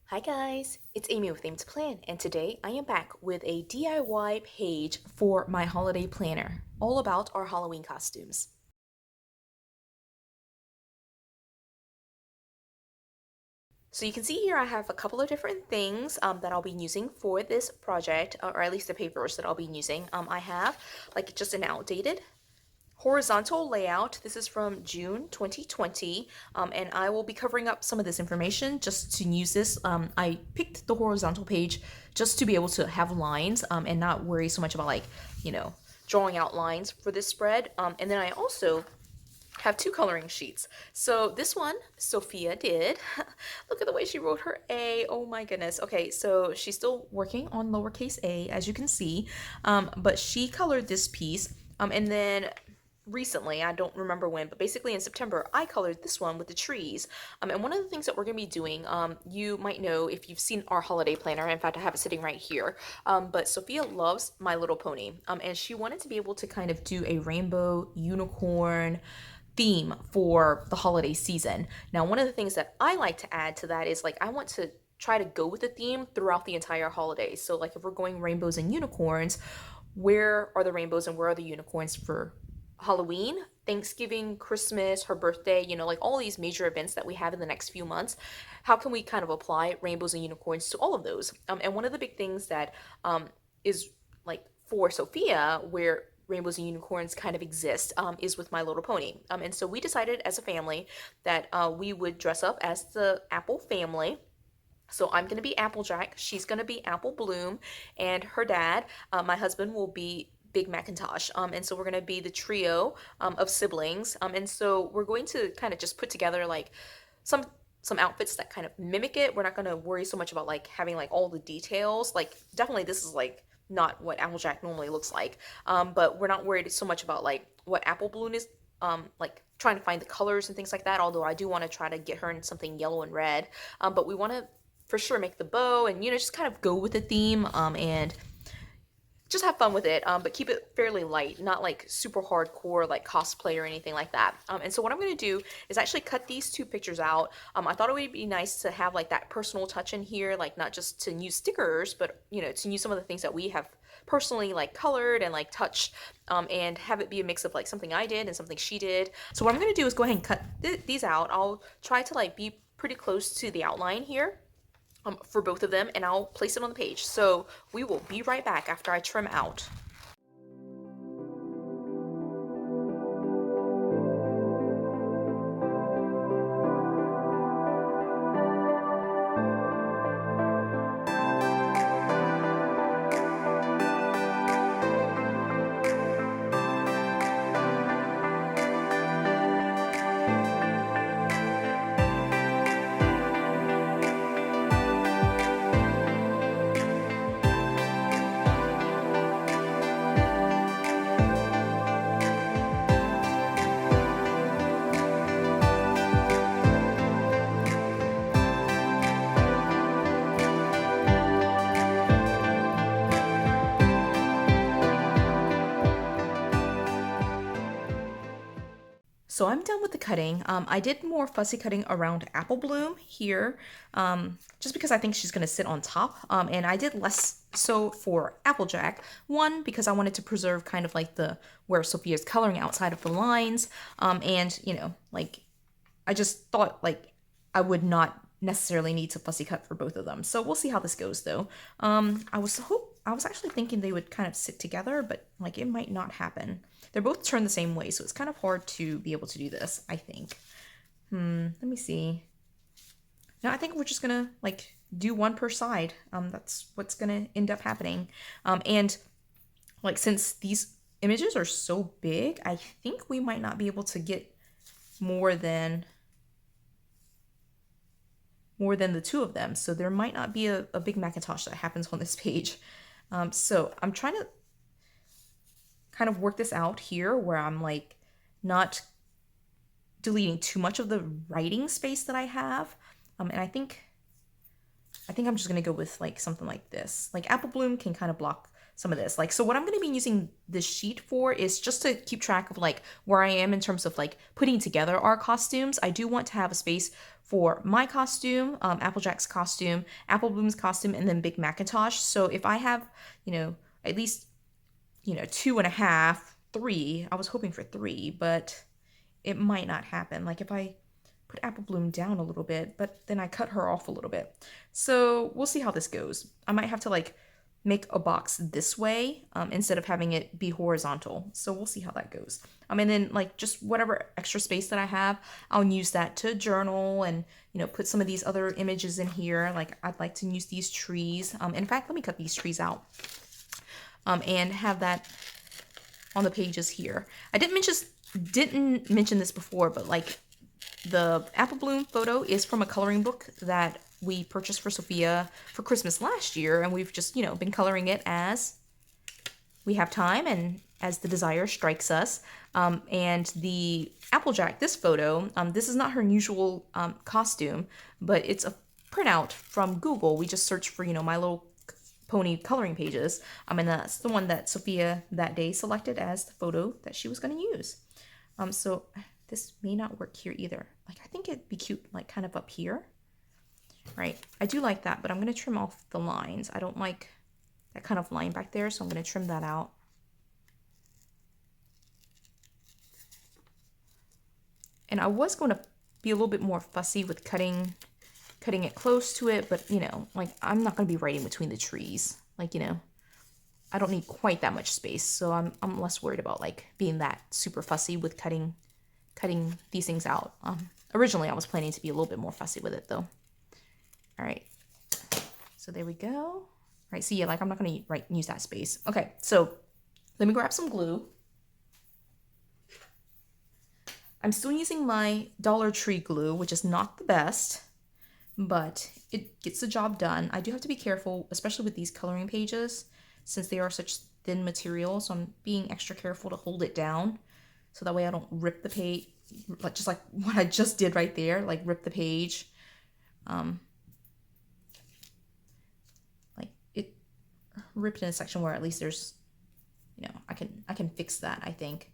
Hi guys, it's Amy with Aim to Plan, and today I am back with a DIY page for my holiday planner, all about our Halloween costumes. So you can see here I have a couple of different things that I'll be using for this project, or at least the papers that I'll be using. I have like just an outdated horizontal layout. This is from June 2020, and I will be covering up some of this information just to use this. I picked the horizontal page just to be able to have lines and not worry so much about you know, drawing out lines for this spread. And then I also have two coloring sheets. So this one, Sophia did. Look at the way she wrote her A. Oh my goodness. Okay, so she's still working on lowercase a, as you can see, but she colored this piece. And then recently, I don't remember when, but basically in September, I colored this one with the trees. And one of the things that we're going to be doing, you might know if you've seen our holiday planner. In fact, I have it sitting right here. But Sophia loves My Little Pony, and she wanted to be able to kind of do a rainbow unicorn theme for the holiday season. Now, one of the things that I like to add to that is like I want to try to go with the theme throughout the entire holiday. So like if we're going rainbows and unicorns, where are the rainbows and where are the unicorns for Halloween, Thanksgiving, Christmas, her birthday, like all these major events that we have in the next few months? How can we kind of apply rainbows and unicorns to all of those? And one of the big things that is like for Sophia, where rainbows and unicorns kind of exist, is with My Little Pony. And so we decided as a family that we would dress up as the Apple family. So I'm going to be Applejack, she's going to be Apple Bloom, and her dad, my husband, will be Big Macintosh. And so we're going to be the trio of siblings. And so we're going to kind of just put together like some some outfits that kind of mimic it. We're not going to worry so much about like having like all the details. Like definitely this is like not what Applejack normally looks like. But we're not worried so much about like what Apple Bloom is like trying to find the colors and things like that. Although I do want to try to get her in something yellow and red. But we want to for sure make the bow and just kind of go with the theme and just have fun with it, but keep it fairly light, not like super hardcore like cosplay or anything like that. And so what I'm going to do is actually cut these two pictures out. I thought it would be nice to have like that personal touch in here, like not just to use stickers, but to use some of the things that we have personally like colored and like touched, and have it be a mix of like something I did and something she did. So what I'm going to do is go ahead and cut these out. I'll try to like be pretty close to the outline here, for both of them, and I'll place it on the page. So we will be right back after I trim out. So I'm done with the cutting. I did more fussy cutting around Apple Bloom here, just because I think she's gonna sit on top. And I did less so for Applejack. One, because I wanted to preserve kind of like the where Sophia's coloring outside of the lines. And like I just thought like I would not necessarily need to fussy cut for both of them. So we'll see how this goes though. I was actually thinking they would kind of sit together, but like it might not happen. They're both turned the same way, so it's kind of hard to be able to do this, I think. Let me see. No, I think we're just gonna like do one per side. That's what's gonna end up happening. And like since these images are so big, I think we might not be able to get more than the two of them. So there might not be a big Macintosh that happens on this page. So I'm trying to kind of work this out here where I'm like not deleting too much of the writing space that I have. And I think I'm just gonna go with like something like this. Like Apple Bloom can kind of block some of this. Like, so what I'm going to be using this sheet for is just to keep track of like where I am in terms of like putting together our costumes. I do want to have a space for my costume, Applejack's costume, Apple Bloom's costume, and then Big Macintosh. So if I have, you know, at least, you know, 2.5, 3, I was hoping for 3, but it might not happen. Like if I put Apple Bloom down a little bit, but then I cut her off a little bit. So we'll see how this goes. I might have to like make a box this way instead of having it be horizontal. So we'll see how that goes. And then like just whatever extra space that I have, I'll use that to journal and, you know, put some of these other images in here. Like I'd like to use these trees. In fact, let me cut these trees out and have that on the pages here. I didn't mention this before, but like the Apple Bloom photo is from a coloring book that we purchased for Sophia for Christmas last year, and we've just, you know, been coloring it as we have time and as the desire strikes us. And the Applejack, this photo, this is not her usual costume, but it's a printout from Google. We just searched for, you know, My Little Pony coloring pages, and that's the one that Sophia that day selected as the photo that she was going to use. So this may not work here either. Like I think it'd be cute, like kind of up here. Right, I do like that, but I'm going to trim off the lines. I don't like that kind of line back there, so I'm going to trim that out. And I was going to be a little bit more fussy with cutting it close to it, but you know, like I'm not going to be right in between the trees. Like, you know, I don't need quite that much space, so I'm less worried about like being that super fussy with cutting these things out. Originally I was planning to be a little bit more fussy with it though. All right, so there we go. All right, so yeah, like I'm not gonna use that space. Okay, so let me grab some glue. I'm still using my Dollar Tree glue, which is not the best, but it gets the job done. I do have to be careful, especially with these coloring pages, since they are such thin material, so I'm being extra careful to hold it down, so that way I don't rip the page, just like what I just did right there, like rip the page. Like it ripped in a section where at least there's, you know, I can fix that, I think.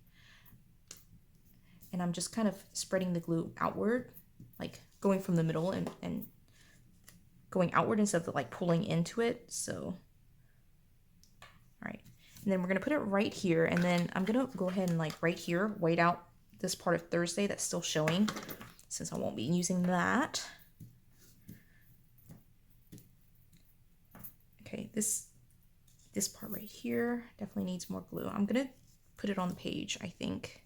And I'm just kind of spreading the glue outward, like going from the middle and going outward instead of like pulling into it. So, all right. And then we're gonna put it right here, and then I'm gonna go ahead and like right here, white out this part of Thursday that's still showing, since I won't be using that. Okay, this part right here definitely needs more glue. I'm gonna put it on the page, I think.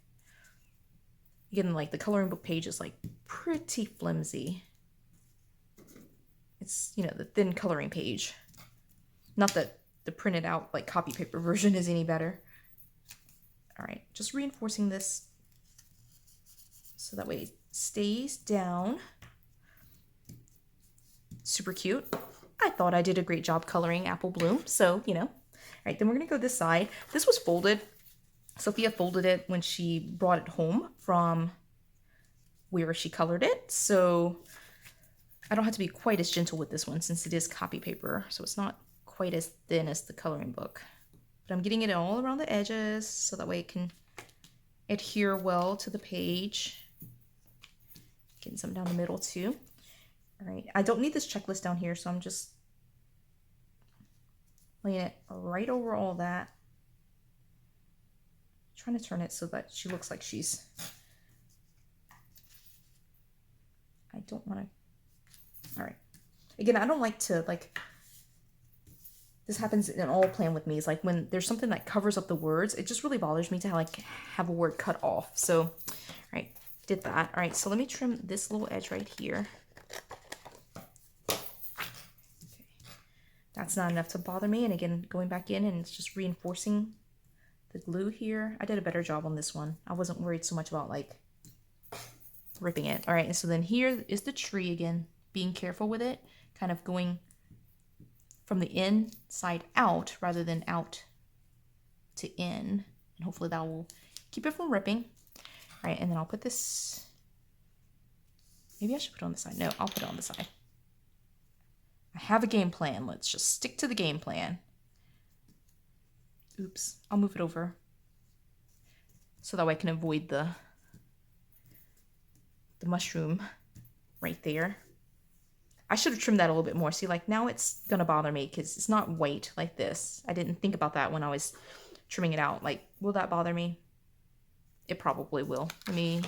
Again, like the coloring book page is like pretty flimsy. It's, you know, the thin coloring page. Not that the printed out like copy paper version is any better. All right, just reinforcing this so that way it stays down. Super cute. I thought I did a great job coloring Apple Bloom, so, you know. All right, then we're gonna go this side. This was folded. Sophia folded it when she brought it home from where she colored it, so I don't have to be quite as gentle with this one since it is copy paper, so it's not quite as thin as the coloring book. But I'm getting it all around the edges so that way it can adhere well to the page. Getting some down the middle too. All right, I don't need this checklist down here, so I'm just laying it right over all that. Trying to turn it so that she looks like she's, I don't want to, all right. Again, I don't like to, like, this happens in all plan with me. It's like when there's something that covers up the words, it just really bothers me to like have a word cut off. So, all right, did that. All right, so let me trim this little edge right here. Okay. That's not enough to bother me. And again, going back in and it's just reinforcing the glue here. I did a better job on this one. I wasn't worried so much about like ripping it. All right, and so then here is the tree again, being careful with it, kind of going from the inside out rather than out to in, and hopefully that will keep it from ripping. All right, and then I'll put this, maybe I should put it on the side. No, I'll put it on the side. I have a game plan. Let's just stick to the game plan. Oops, I'll move it over so that way I can avoid the mushroom right there. I should have trimmed that a little bit more. See, like now it's gonna bother me because it's not white like this. I didn't think about that when I was trimming it out. Like, will that bother me? It probably will. It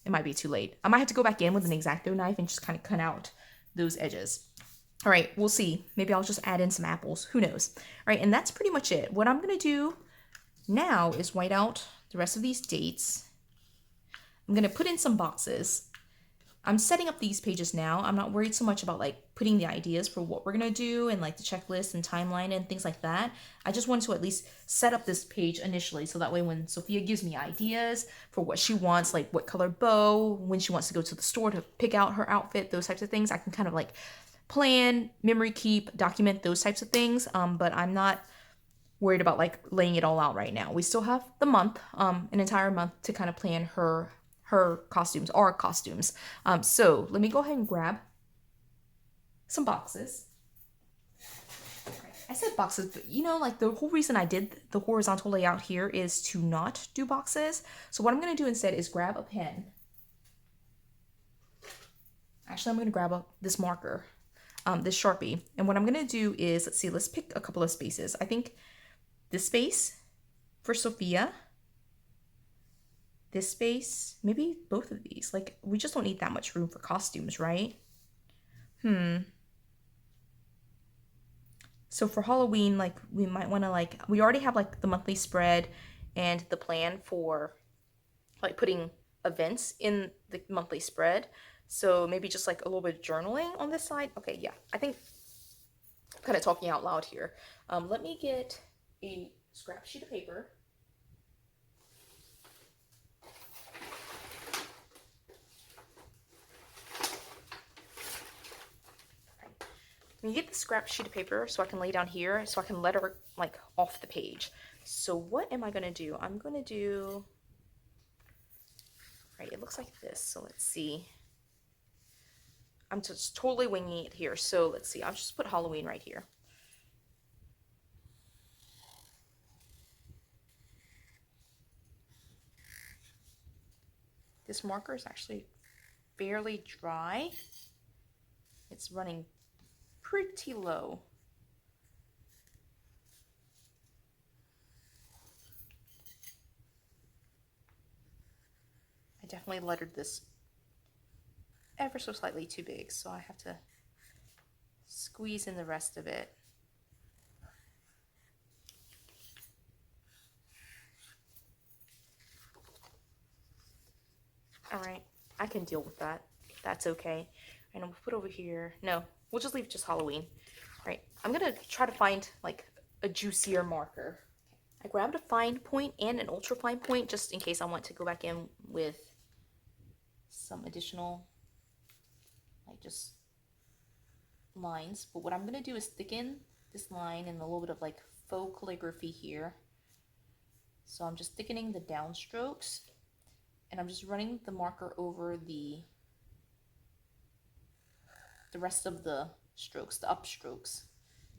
might be too late. I might have to go back in with an X-Acto knife and just kind of cut out those edges. All right, we'll see. Maybe I'll just add in some apples. Who knows? All right, and that's pretty much it. What I'm gonna do now is white out the rest of these dates. I'm gonna put in some boxes. I'm setting up these pages now. I'm not worried so much about like putting the ideas for what we're gonna do and like the checklist and timeline and things like that. I just wanted to at least set up this page initially so that way when Sophia gives me ideas for what she wants, like what color bow, when she wants to go to the store to pick out her outfit, those types of things, I can kind of like plan, memory keep, document those types of things. But I'm not worried about like laying it all out right now. We still have the month, an entire month to kind of plan her costumes, our costumes. So let me go ahead and grab some boxes. I said boxes, but you know, like the whole reason I did the horizontal layout here is to not do boxes. So what I'm going to do instead is grab a pen. Actually, I'm going to grab this marker, this Sharpie. And what I'm going to do is, let's see, let's pick a couple of spaces. I think this space for Sophia, this space, maybe both of these. Like, we just don't need that much room for costumes, right? So for Halloween, like, we might want to, like, we already have, like, the monthly spread and the plan for, like, putting events in the monthly spread. So maybe just, like, a little bit of journaling on this side. Okay, yeah. I think I'm kind of talking out loud here. Let me get a scrap sheet of paper. Let me get the scrap sheet of paper so I can lay down here so I can letter like off the page. So what am I going to do? I'm going to do, right, it looks like this. So let's see. I'm just totally winging it here. So let's see. I'll just put Halloween right here. This marker is actually fairly dry. It's running pretty low. I definitely lettered this ever so slightly too big, so I have to squeeze in the rest of it. All right, I can deal with that. That's okay. And we'll put over here. No, we'll just leave just Halloween. All right, I'm gonna try to find like a juicier marker. I grabbed a fine point and an ultra fine point just in case I want to go back in with some additional like just lines. But what I'm gonna do is thicken this line and a little bit of like faux calligraphy here. So I'm just thickening the downstrokes and I'm just running the marker over the rest of the strokes, the upstrokes,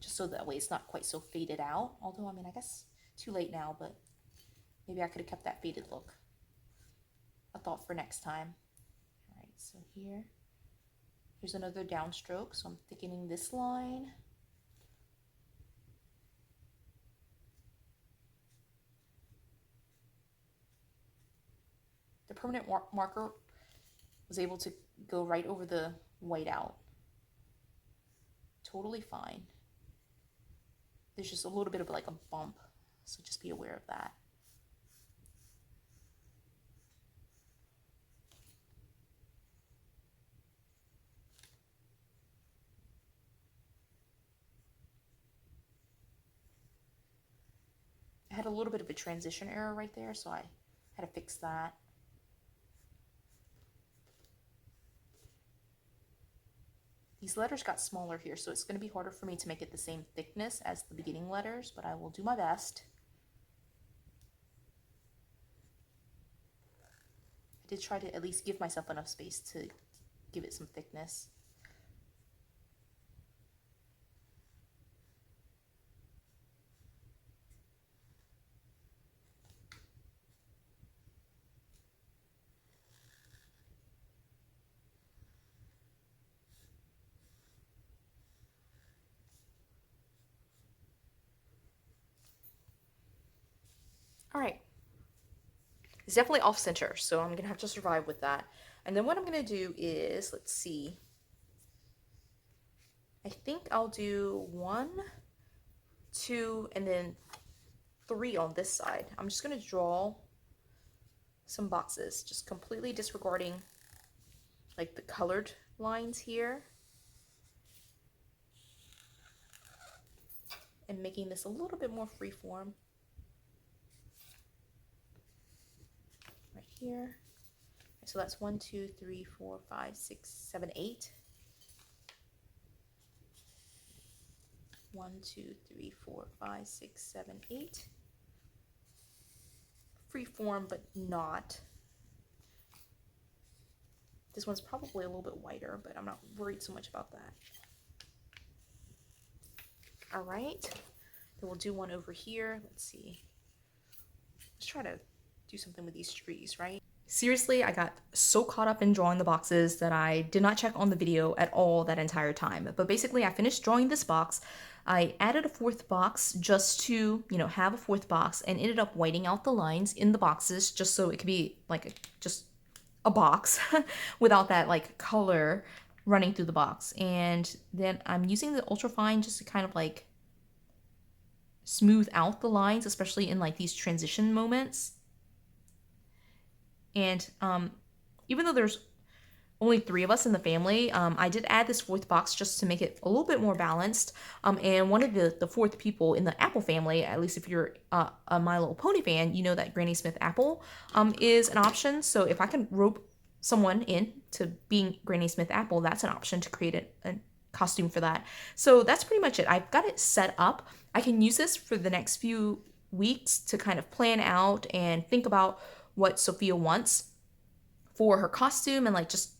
just so that way it's not quite so faded out. Although, I mean, I guess too late now, but maybe I could have kept that faded look. A thought for next time. All right, so here's another downstroke. So I'm thickening this line. The permanent marker was able to go right over the whiteout. Totally fine. There's just a little bit of like a bump, so just be aware of that. I had a little bit of a transition error right there, so I had to fix that. These letters got smaller here, so it's going to be harder for me to make it the same thickness as the beginning letters, but I will do my best. I did try to at least give myself enough space to give it some thickness. All right. It's definitely off center, so I'm gonna have to survive with that. And then what I'm gonna do is, let's see. I think I'll do 1, 2, and then 3 on this side. I'm just gonna draw some boxes, just completely disregarding like the colored lines here. And making this a little bit more freeform. Right here. So that's 1, 2, 3, 4, 5, 6, 7, 8. 1, 2, 3, 4, 5, 6, 7, 8. Freeform, but not. This one's probably a little bit wider, but I'm not worried so much about that. All right, then we'll do one over here. Let's see. Let's try to do something with these trees, right? Seriously, I got so caught up in drawing the boxes that I did not check on the video at all that entire time. But basically, I finished drawing this box. I added a 4th box just to, have a 4th box, and ended up whiting out the lines in the boxes just so it could be like just a box without that like color running through the box. And then I'm using the ultrafine just to kind of like smooth out the lines, especially in like these transition moments. And even though there's only 3 of us in the family, I did add this 4th box just to make it a little bit more balanced. And one of the 4th people in the Apple family, at least if you're a My Little Pony fan, you know that Granny Smith Apple is an option. So if I can rope someone in to being Granny Smith Apple, that's an option to create a costume for that. So that's pretty much it. I've got it set up. I can use this for the next few weeks to kind of plan out and think about what Sophia wants for her costume and like just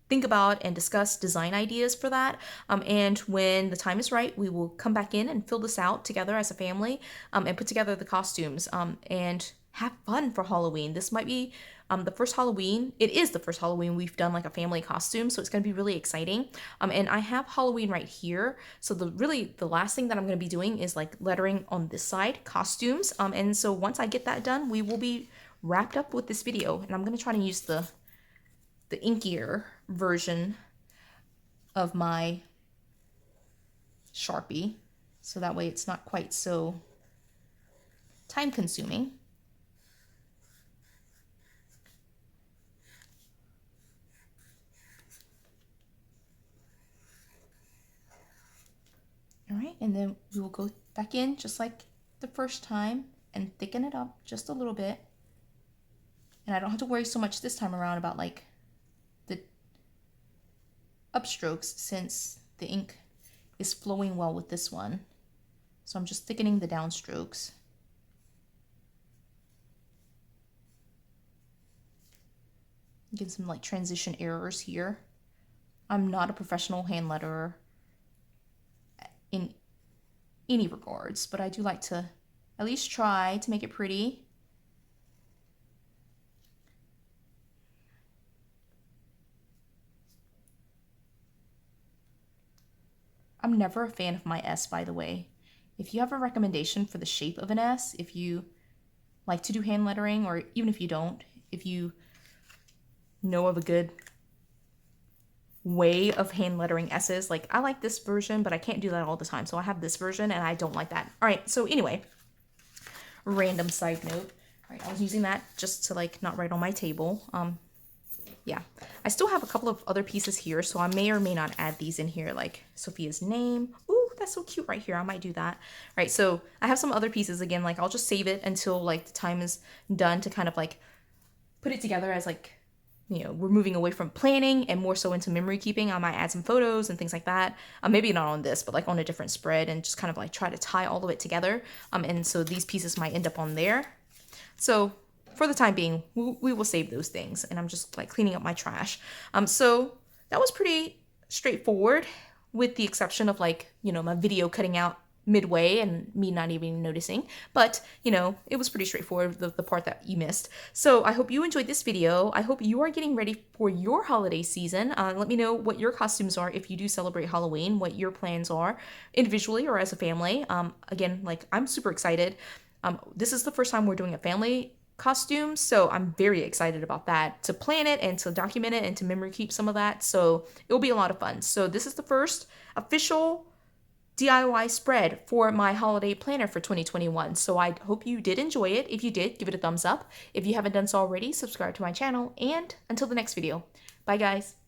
think about and discuss design ideas for that. And when the time is right, we will come back in and fill this out together as a family and put together the costumes and have fun for Halloween. This might be the first Halloween. It is the first Halloween we've done like a family costume, so it's going to be really exciting. And I have Halloween right here. So the last thing that I'm going to be doing is like lettering on this side, costumes. And so once I get that done, we will be wrapped up with this video. And I'm going to try to use the inkier version of my Sharpie, so that way it's not quite so time consuming. All right, and then we will go back in just like the first time and thicken it up just a little bit. And I don't have to worry so much this time around about like the upstrokes since the ink is flowing well with this one. So I'm just thickening the downstrokes. Get some like transition errors here. I'm not a professional hand letterer in any regards, but I do like to at least try to make it pretty. I'm never a fan of my S, by the way. If you have a recommendation for the shape of an S, if you like to do hand lettering, or even if you don't, if you know of a good way of hand lettering S's, like I like this version, but I can't do that all the time. So I have this version and I don't like that. All right, so anyway, random side note. All right, I was using that just to like not write on my table. Yeah, I still have a couple of other pieces here, so I may or may not add these in here, like Sophia's name. Ooh, that's so cute right here. I might do that. All right, so I have some other pieces again, like I'll just save it until like the time is done to kind of like put it together as like, you know, we're moving away from planning and more so into memory keeping. I might add some photos and things like that. Maybe not on this, but like on a different spread, and just kind of like try to tie all of it together. And so these pieces might end up on there. So for the time being, we will save those things. And I'm just like cleaning up my trash. So that was pretty straightforward, with the exception of like, you know, my video cutting out midway and me not even noticing. But, you know, it was pretty straightforward, the part that you missed. So I hope you enjoyed this video. I hope you are getting ready for your holiday season. Let me know what your costumes are if you do celebrate Halloween, what your plans are individually or as a family. Again, like I'm super excited. This is the first time we're doing a family costume, so I'm very excited about that, to plan it and to document it and to memory keep some of that. So it will be a lot of fun. So this is the first official DIY spread for my holiday planner for 2021. So I hope you did enjoy it. If you did, give it a thumbs up. If you haven't done so already, subscribe to my channel. And until the next video, bye guys.